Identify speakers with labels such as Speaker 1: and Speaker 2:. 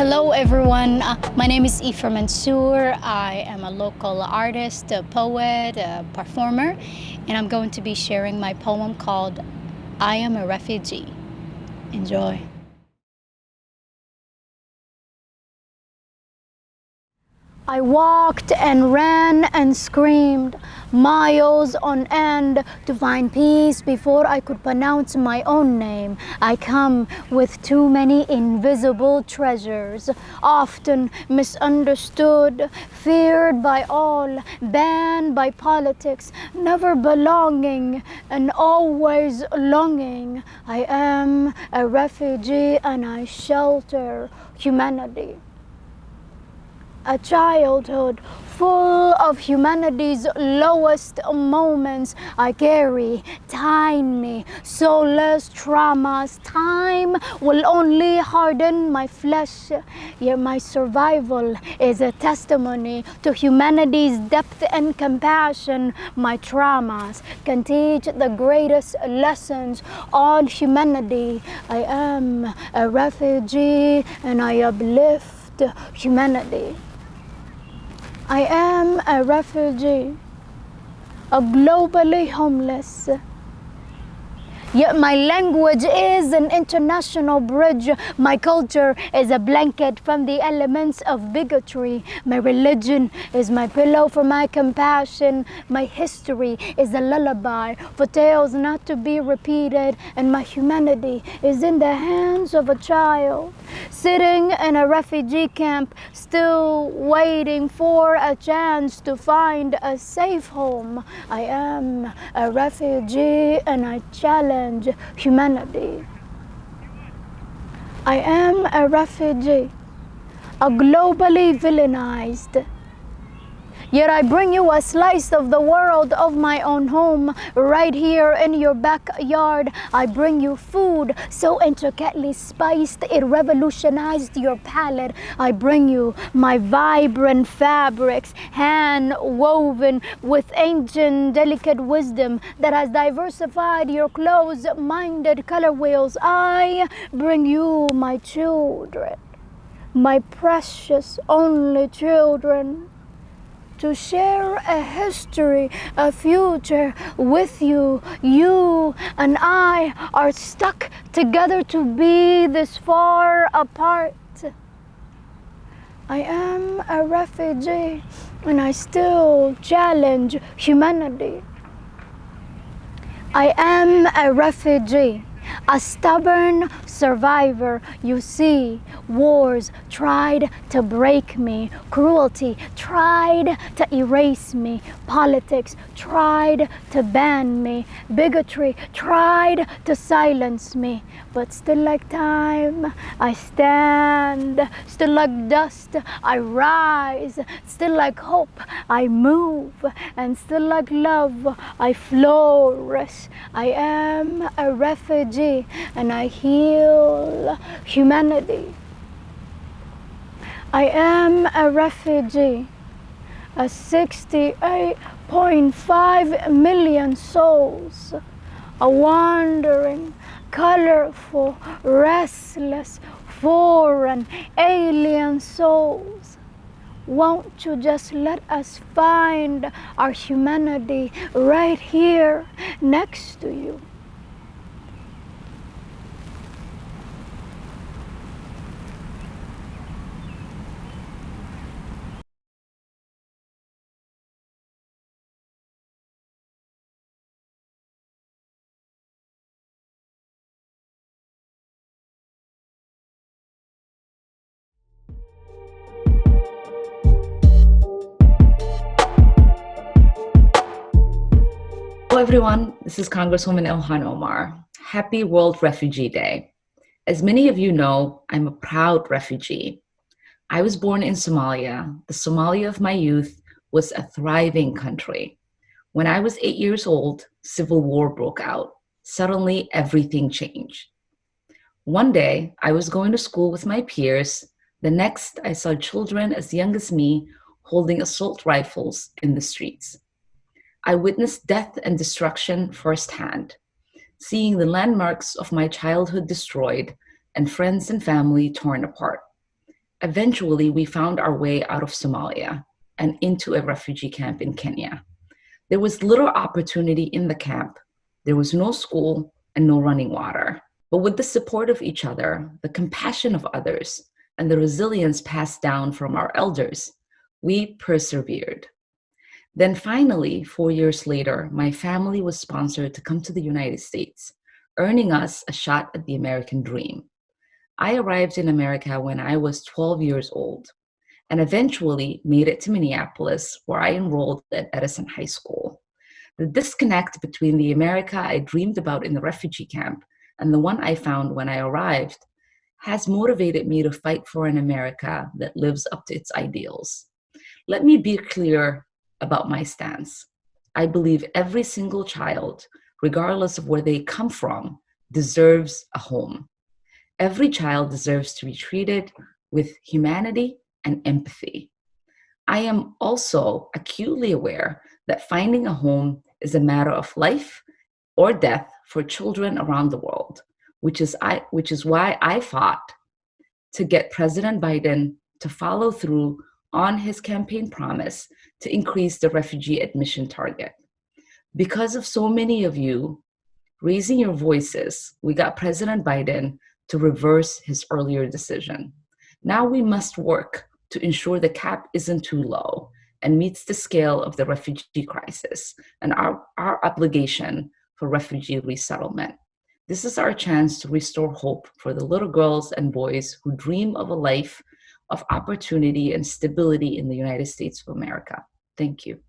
Speaker 1: Hello everyone, my name is Ifrah Mansour. I am a local artist, a poet, a performer, and I'm going to be sharing my poem called I Am a Refugee. Enjoy. I walked and ran and screamed miles on end to find peace before I could pronounce my own name. I come with too many invisible treasures, often misunderstood, feared by all, banned by politics, never belonging and always longing. I am a refugee and I shelter humanity. A childhood full of humanity's lowest moments. I carry tiny, soulless traumas. Time will only harden my flesh, yet my survival is a testimony to humanity's depth and compassion. My traumas can teach the greatest lessons on humanity. I am a refugee and I uplift humanity. I am a refugee, a globally homeless. Yet my language is an international bridge. My culture is a blanket from the elements of bigotry. My religion is my pillow for my compassion. My history is a lullaby for tales not to be repeated. And my humanity is in the hands of a child, sitting in a refugee camp, still waiting for a chance to find a safe home. I am a refugee and I challenge humanity. I am a refugee, a globally villainized. Yet I bring you a slice of the world of my own home, right here in your backyard. I bring you food so intricately spiced it revolutionized your palate. I bring you my vibrant fabrics, hand woven with ancient delicate wisdom that has diversified your closed-minded color wheels. I bring you my children, my precious only children, to share a history, a future with you. You and I are stuck together to be this far apart. I am a refugee and I still challenge humanity. I am a refugee, a stubborn survivor. You see, wars tried to break me. Cruelty tried to erase me. Politics tried to ban me. Bigotry tried to silence me. But still like time, I stand. Still like dust, I rise. Still like hope, I move. And still like love, I flourish. I am a refugee and I heal humanity. I am a refugee, a 68.5 million souls, a wandering, colorful, restless, foreign, alien souls. Won't you just let us find our humanity right here next to you?
Speaker 2: Hello everyone, this is Congresswoman Ilhan Omar. Happy World Refugee Day. As many of you know, I'm a proud refugee. I was born in Somalia. The Somalia of my youth was a thriving country. When I was 8 years old, civil war broke out. Suddenly, everything changed. One day, I was going to school with my peers. The next, I saw children as young as me holding assault rifles in the streets. I witnessed death and destruction firsthand, seeing the landmarks of my childhood destroyed and friends and family torn apart. Eventually, we found our way out of Somalia and into a refugee camp in Kenya. There was little opportunity in the camp. There was no school and no running water. But with the support of each other, the compassion of others, and the resilience passed down from our elders, we persevered. Then finally, 4 years later, my family was sponsored to come to the United States, earning us a shot at the American dream. I arrived in America when I was 12 years old and eventually made it to Minneapolis, where I enrolled at Edison High School. The disconnect between the America I dreamed about in the refugee camp and the one I found when I arrived has motivated me to fight for an America that lives up to its ideals. Let me be clear about my stance. I believe every single child, regardless of where they come from, deserves a home. Every child deserves to be treated with humanity and empathy. I am also acutely aware that finding a home is a matter of life or death for children around the world, which is why I fought to get President Biden to follow through on his campaign promise to increase the refugee admission target. Because of so many of you raising your voices, we got President Biden to reverse his earlier decision. Now we must work to ensure the cap isn't too low and meets the scale of the refugee crisis and our obligation for refugee resettlement. This is our chance to restore hope for the little girls and boys who dream of a life of opportunity and stability in the United States of America. Thank you.